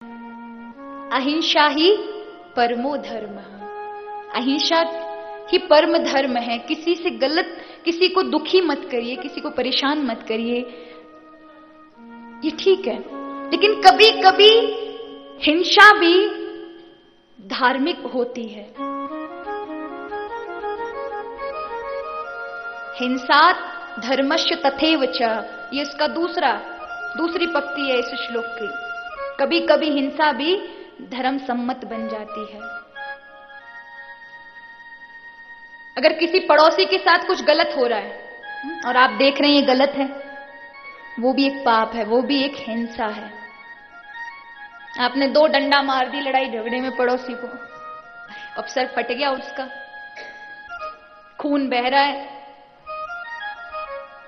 अहिंसा ही परमो धर्म। अहिंसा ही परम धर्म है। किसी से गलत, किसी को दुखी मत करिए, किसी को परेशान मत करिए, ये ठीक है। लेकिन कभी कभी हिंसा भी धार्मिक होती है। हिंसा धर्मस्य तथैव च, ये इसका दूसरी पंक्ति है इस श्लोक की। कभी कभी हिंसा भी धर्म सम्मत बन जाती है। अगर किसी पड़ोसी के साथ कुछ गलत हो रहा है और आप देख रहे हैं ये गलत है, वो भी एक पाप है, वो भी एक हिंसा है। आपने 2 डंडा मार दी लड़ाई झगड़े में पड़ोसी को, अब सर फट गया उसका, खून बह रहा है,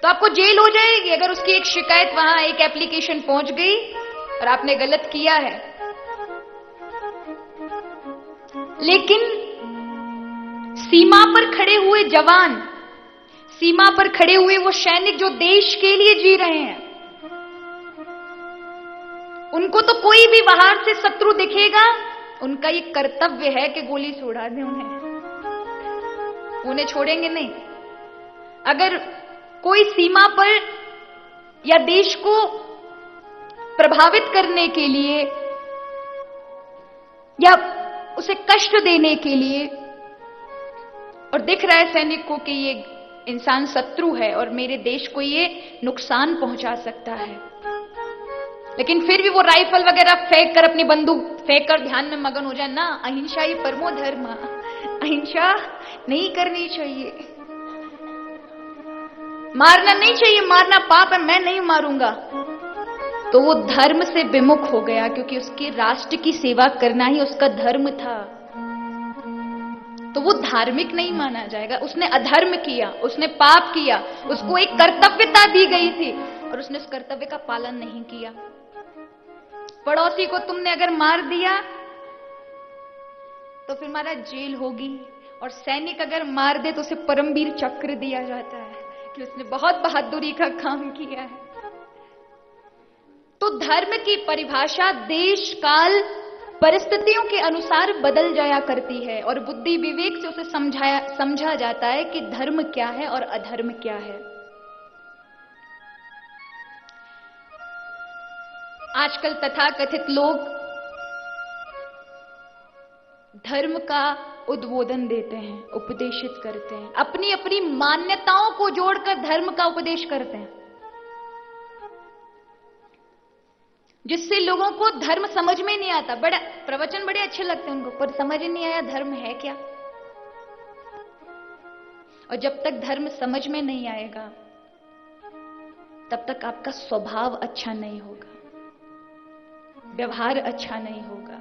तो आपको जेल हो जाएगी। अगर उसकी एक शिकायत वहां, एक एप्लीकेशन पहुंच गई और आपने गलत किया है। लेकिन सीमा पर खड़े हुए जवान, सीमा पर खड़े हुए वो सैनिक जो देश के लिए जी रहे हैं, उनको तो कोई भी बाहर से शत्रु दिखेगा, उनका ये कर्तव्य है कि गोली से उड़ा दें उन्हें छोड़ेंगे नहीं। अगर कोई सीमा पर या देश को प्रभावित करने के लिए या उसे कष्ट देने के लिए और दिख रहा है सैनिक को कि ये इंसान शत्रु है और मेरे देश को ये नुकसान पहुंचा सकता है, लेकिन फिर भी वो राइफल वगैरह फेंक कर, अपनी बंदूक फेंक कर ध्यान में मगन हो जाए ना, अहिंसा ही परमो धर्म, अहिंसा नहीं करनी चाहिए, मारना नहीं चाहिए, मारना पाप है, मैं नहीं मारूंगा, तो वो धर्म से विमुख हो गया, क्योंकि उसके राष्ट्र की सेवा करना ही उसका धर्म था। तो वो धार्मिक नहीं माना जाएगा। उसने अधर्म किया, उसने पाप किया, उसको एक कर्तव्यता दी गई थी और उसने उस कर्तव्य का पालन नहीं किया। पड़ोसी को तुमने अगर मार दिया तो फिर हमारा जेल होगी, और सैनिक अगर मार दे तो उसे परमवीर चक्र दिया जाता है कि उसने बहुत बहादुरी का काम किया है। तो धर्म की परिभाषा देश काल परिस्थितियों के अनुसार बदल जाया करती है और बुद्धि विवेक से उसे समझा जाता है कि धर्म क्या है और अधर्म क्या है। आजकल तथाकथित लोग धर्म का उद्बोधन देते हैं, उपदेशित करते हैं, अपनी अपनी मान्यताओं को जोड़कर धर्म का उपदेश करते हैं, जिससे लोगों को धर्म समझ में नहीं आता। बड़ा प्रवचन बड़े अच्छे लगते हैं उनको, पर समझ नहीं आया धर्म है क्या। और जब तक धर्म समझ में नहीं आएगा तब तक आपका स्वभाव अच्छा नहीं होगा, व्यवहार अच्छा नहीं होगा।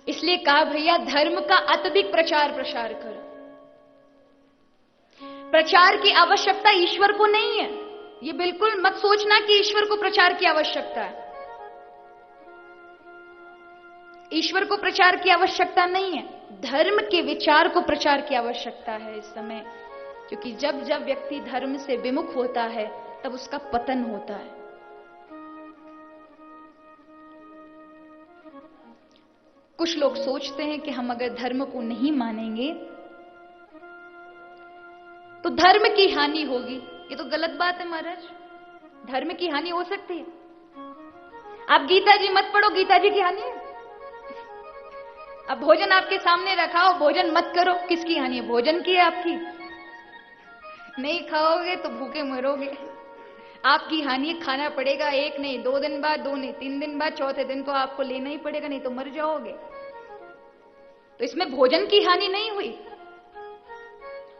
इसलिए कहा भैया धर्म का अत्यधिक प्रचार प्रसार करो। प्रचार की आवश्यकता ईश्वर को नहीं है, ये बिल्कुल मत सोचना कि ईश्वर को प्रचार की आवश्यकता है। ईश्वर को प्रचार की आवश्यकता नहीं है, धर्म के विचार को प्रचार की आवश्यकता है इस समय, क्योंकि जब जब व्यक्ति धर्म से विमुख होता है तब उसका पतन होता है। कुछ लोग सोचते हैं कि हम अगर धर्म को नहीं मानेंगे तो धर्म की हानि होगी। ये तो गलत बात है महाराज, धर्म की हानि हो सकती है। आप गीता जी मत पढ़ो, गीता जी की हानि है। अब भोजन आपके सामने रखा हो, भोजन मत करो, किसकी हानि है? भोजन की है आपकी। नहीं खाओगे तो भूखे मरोगे, आपकी हानि है। खाना पड़ेगा, 1 नहीं 2 दिन बाद, 2 नहीं 3 दिन बाद, चौथे दिन तो आपको लेना ही पड़ेगा, नहीं तो मर जाओगे। तो इसमें भोजन की हानि नहीं हुई।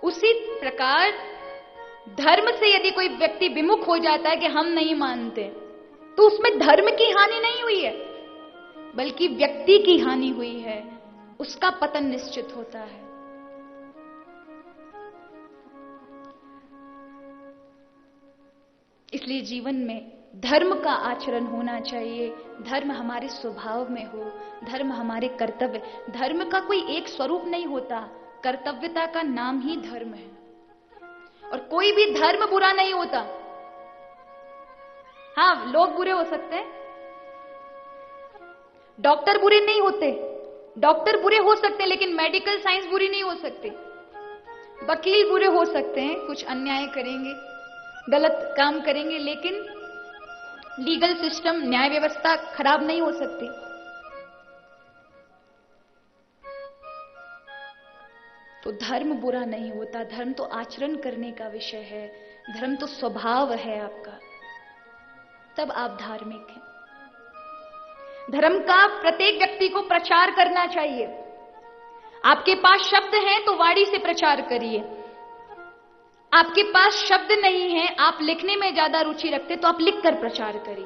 उसी प्रकार धर्म से यदि कोई व्यक्ति विमुख हो जाता है कि हम नहीं मानते, तो उसमें धर्म की हानि नहीं हुई है, बल्कि व्यक्ति की हानि हुई है, उसका पतन निश्चित होता है। इसलिए जीवन में धर्म का आचरण होना चाहिए, धर्म हमारे स्वभाव में हो, धर्म हमारे कर्तव्य। धर्म का कोई एक स्वरूप नहीं होता, कर्तव्यता का नाम ही धर्म है, और कोई भी धर्म बुरा नहीं होता। हाँ, लोग बुरे हो सकते हैं, डॉक्टर बुरे नहीं होते। डॉक्टर बुरे हो सकते हैं लेकिन मेडिकल साइंस बुरी नहीं हो सकती। वकील बुरे हो सकते हैं, कुछ अन्याय करेंगे, गलत काम करेंगे, लेकिन लीगल सिस्टम, न्याय व्यवस्था खराब नहीं हो सकती। तो धर्म बुरा नहीं होता, धर्म तो आचरण करने का विषय है, धर्म तो स्वभाव है आपका, तब आप धार्मिक हैं। धर्म का प्रत्येक व्यक्ति को प्रचार करना चाहिए। आपके पास शब्द हैं तो वाणी से प्रचार करिए। आपके पास शब्द नहीं है, आप लिखने में ज्यादा रुचि रखते तो आप लिखकर प्रचार करिए।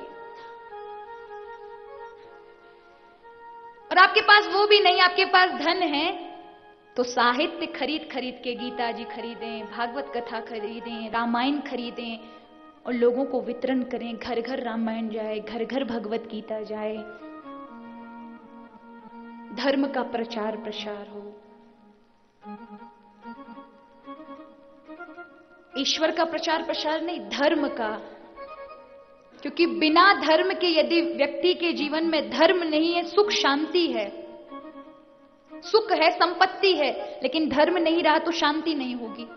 और आपके पास वो भी नहीं, आपके पास धन है तो साहित्य खरीद खरीद के गीता जी खरीदें, भागवत कथा खरीदें, रामायण खरीदें और लोगों को वितरण करें। घर घर रामायण जाए, घर घर भगवत गीता जाए, धर्म का प्रचार प्रसार हो, ईश्वर का प्रचार प्रसार नहीं, धर्म का। क्योंकि बिना धर्म के यदि व्यक्ति के जीवन में धर्म नहीं है, सुख शांति है, सुख है, संपत्ति है, लेकिन धर्म नहीं रहा तो शांति नहीं होगी।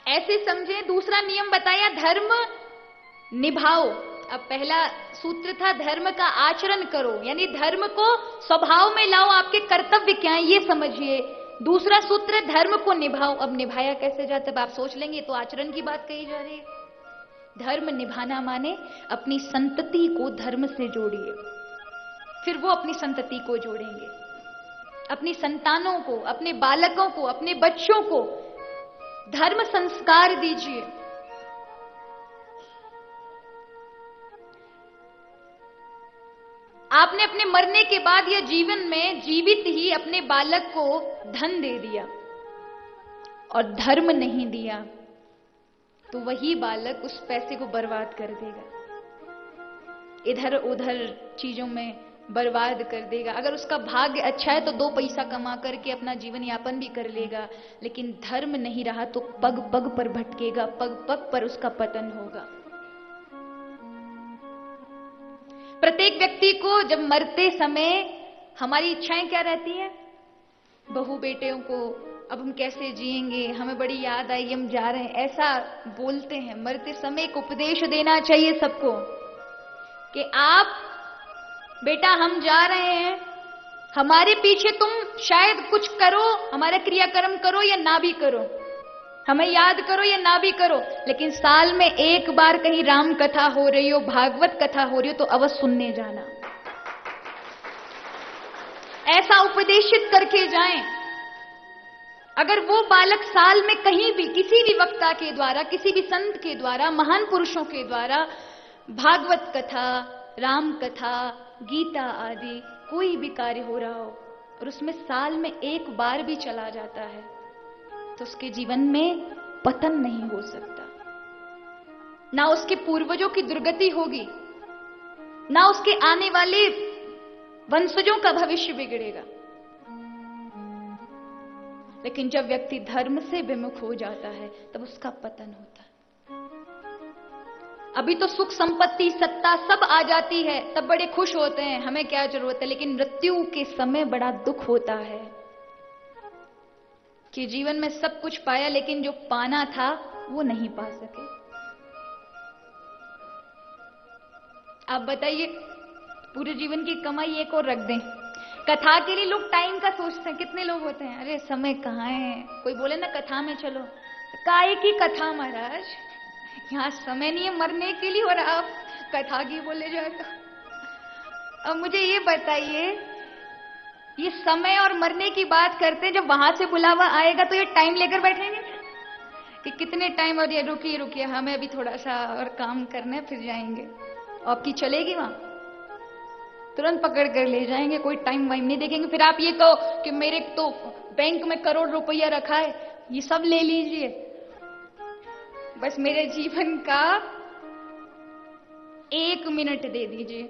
ऐसे समझे। दूसरा नियम बताया, धर्म निभाओ। अब पहला सूत्र था धर्म का आचरण करो, यानी धर्म को स्वभाव में लाओ, आपके कर्तव्य क्या है ये समझिए। दूसरा सूत्र धर्म को निभाओ। अब निभाया कैसे जाता है, आप सोच लेंगे तो आचरण की बात कही जा रही है। धर्म निभाना माने अपनी संतति को धर्म से जोड़िए, फिर वो अपनी संतति को जोड़ेंगे। अपनी संतानों को, अपने बालकों को, अपने बच्चों को धर्म संस्कार दीजिए। आपने अपने मरने के बाद या जीवन में जीवित ही अपने बालक को धन दे दिया और धर्म नहीं दिया तो वही बालक उस पैसे को बर्बाद कर देगा, इधर उधर चीजों में बर्बाद कर देगा। अगर उसका भाग्य अच्छा है तो 2 पैसा कमा करके अपना जीवन यापन भी कर लेगा, लेकिन धर्म नहीं रहा तो पग पग पर भटकेगा, पग पग पर उसका पतन होगा। प्रत्येक व्यक्ति को जब मरते समय हमारी इच्छाएं क्या रहती हैं? बहू बेटियों को अब हम कैसे जिएंगे, हमें बड़ी याद आई, हम जा रहे हैं, ऐसा बोलते हैं। मरते समय एक उपदेश देना चाहिए सबको कि आप बेटा हम जा रहे हैं, हमारे पीछे तुम शायद कुछ करो, हमारा क्रियाकर्म करो या ना भी करो, हमें याद करो या ना भी करो, लेकिन साल में एक बार कहीं राम कथा हो रही हो, भागवत कथा हो रही हो तो अवश्य सुनने जाना। ऐसा उपदेशित करके जाएं। अगर वो बालक साल में कहीं भी किसी भी वक्ता के द्वारा, किसी भी संत के द्वारा, महान पुरुषों के द्वारा भागवत कथा, राम कथा, गीता आदि कोई भी कार्य हो रहा हो और उसमें साल में एक बार भी चला जाता है तो उसके जीवन में पतन नहीं हो सकता। ना उसके पूर्वजों की दुर्गति होगी, ना उसके आने वाले वंशजों का भविष्य बिगड़ेगा। लेकिन जब व्यक्ति धर्म से विमुख हो जाता है तब उसका पतन होता है। अभी तो सुख संपत्ति सत्ता सब आ जाती है, तब बड़े खुश होते हैं, हमें क्या जरूरत है, लेकिन मृत्यु के समय बड़ा दुख होता है कि जीवन में सब कुछ पाया लेकिन जो पाना था वो नहीं पा सके। आप बताइए, पूरे जीवन की कमाई एक और रख दें, कथा के लिए लोग टाइम का सोचते हैं। कितने लोग होते हैं, अरे समय कहाँ है, कोई बोले ना कथा में चलो, काय की कथा महाराज, यहाँ समय नहीं है मरने के लिए और आप कथा की बोले जाए तो। अब मुझे ये बताइए, ये समय और मरने की बात करते हैं, जब वहां से बुलावा आएगा तो ये टाइम लेकर बैठेंगे कि कितने टाइम, और ये रुकिए रुकिए हमें अभी थोड़ा सा और काम करना है फिर जाएंगे। आपकी चलेगी वहां, तुरंत पकड़ कर ले जाएंगे, कोई टाइम वाइम नहीं देखेंगे। फिर आप ये कहो कि मेरे तो बैंक में करोड़ रुपया रखा है, ये सब ले लीजिए, बस मेरे जीवन का 1 मिनट दे दीजिए,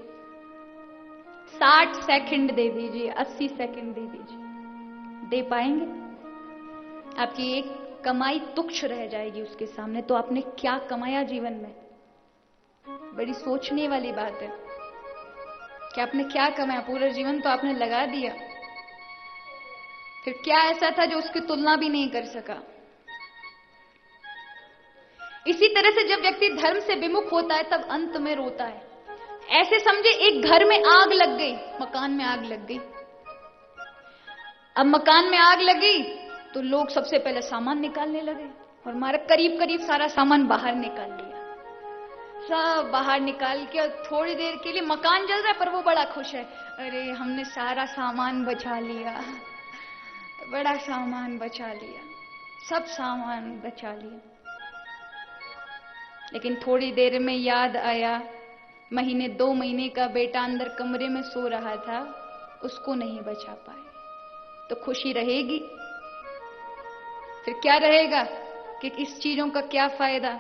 60 सेकंड दे दीजिए, 80 सेकंड दे दीजिए। दे पाएंगे? आपकी एक कमाई तुच्छ रह जाएगी उसके सामने, तो आपने क्या कमाया जीवन में? बड़ी सोचने वाली बात है कि आपने क्या कमाया। पूरा जीवन तो आपने लगा दिया, फिर क्या ऐसा था जो उसकी तुलना भी नहीं कर सका? इसी तरह से जब व्यक्ति धर्म से विमुख होता है तब अंत में रोता है। ऐसे समझे एक घर में आग लग गई, मकान में आग लग गई। अब मकान में आग लगी तो लोग सबसे पहले सामान निकालने लगे और हमारा करीब करीब सारा सामान बाहर निकाल लिया। सब बाहर निकाल के, और थोड़ी देर के लिए मकान जल रहा है पर वो बड़ा खुश है, अरे हमने सारा सामान बचा लिया, बड़ा सामान बचा लिया, सब सामान बचा लिया। लेकिन थोड़ी देर में याद आया, महीने 2 महीने का बेटा अंदर कमरे में सो रहा था, उसको नहीं बचा पाए, तो खुशी रहेगी? फिर क्या रहेगा कि इस चीजों का क्या फायदा?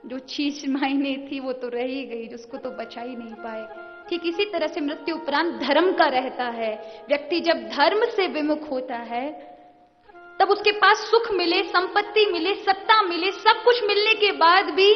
जो चीज मायने थी वो तो रह ही गई, जिसको तो बचा ही नहीं पाए। ठीक इसी तरह से मृत्यु उपरांत धर्म का रहता है। व्यक्ति जब धर्म से विमुख होता है तब उसके पास सुख मिले, संपत्ति मिले, सत्ता मिले, सब कुछ मिलने के बाद भी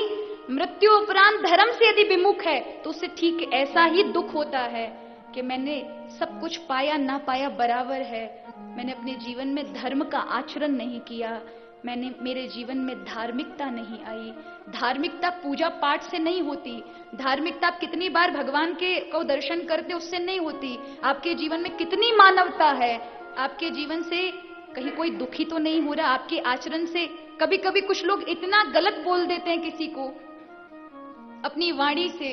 मृत्यु उपरांत धर्म से यदि विमुख है तो उसे ठीक ऐसा ही दुख होता है कि मैंने सब कुछ पाया ना पाया बराबर है, मैंने अपने जीवन में धर्म का आचरण नहीं किया, मेरे जीवन में धार्मिकता नहीं आई। धार्मिकता पूजा पाठ से नहीं होती, धार्मिकता आप कितनी बार भगवान के को दर्शन करते उससे नहीं होती। आपके जीवन में कितनी मानवता है, आपके जीवन से कहीं कोई दुखी तो नहीं हो रहा। आपके आचरण से कभी कभी कुछ लोग इतना गलत बोल देते हैं किसी को अपनी वाणी से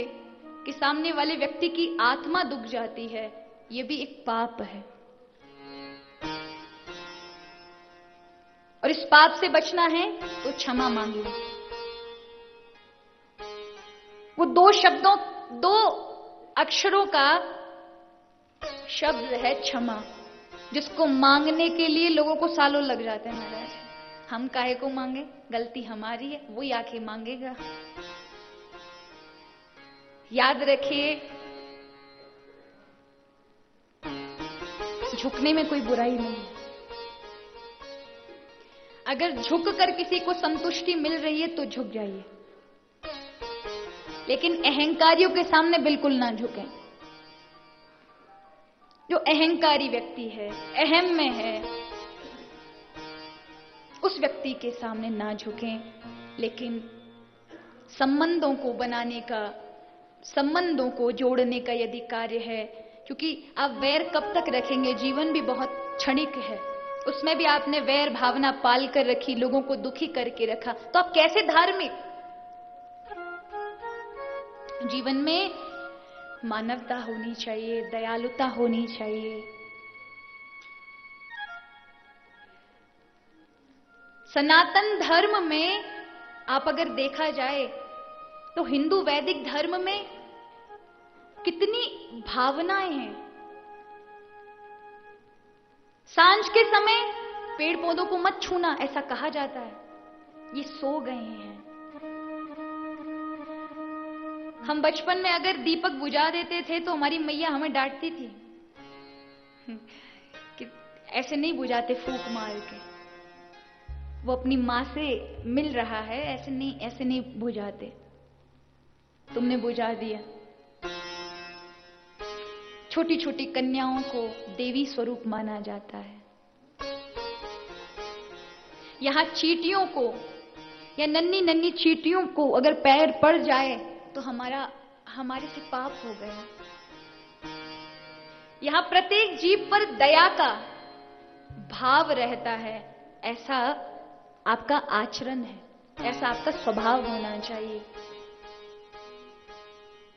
कि सामने वाले व्यक्ति की आत्मा दुख जाती है, यह भी एक पाप है। और इस पाप से बचना है तो क्षमा मांगिए। वो 2 अक्षरों का शब्द है क्षमा, जिसको मांगने के लिए लोगों को सालों लग जाते हैं। महाराज हम काहे को मांगे, गलती हमारी है, वही आके मांगेगा। याद रखिए, झुकने में कोई बुराई नहीं है। अगर झुक कर किसी को संतुष्टि मिल रही है तो झुक जाइए, लेकिन अहंकारियों के सामने बिल्कुल ना झुकें। जो अहंकारी व्यक्ति है, अहम में है, उस व्यक्ति के सामने ना झुकें। लेकिन संबंधों को बनाने का, संबंधों को जोड़ने का यदि कार्य है, क्योंकि आप वैर कब तक रखेंगे? जीवन भी बहुत क्षणिक है, उसमें भी आपने वैर भावना पाल कर रखी, लोगों को दुखी करके रखा, तो आप कैसे धार्मिक? जीवन में मानवता होनी चाहिए, दयालुता होनी चाहिए। सनातन धर्म में आप अगर देखा जाए तो हिंदू वैदिक धर्म में कितनी भावनाएं हैं। सांझ के समय पेड़ पौधों को मत छूना, ऐसा कहा जाता है, ये सो गए हैं। हम बचपन में अगर दीपक बुझा देते थे तो हमारी मैया हमें डांटती थी कि ऐसे नहीं बुझाते फूंक मार के, वो अपनी मां से मिल रहा है, ऐसे नहीं बुझाते, तुमने बुझा दिया। छोटी छोटी कन्याओं को देवी स्वरूप माना जाता है। यहां चींटियों को या नन्ही नन्ही चींटियों को अगर पैर पड़ जाए तो हमारे से पाप हो गया। यहां प्रत्येक जीव पर दया का भाव रहता है, ऐसा आपका आचरण है, ऐसा आपका स्वभाव होना चाहिए।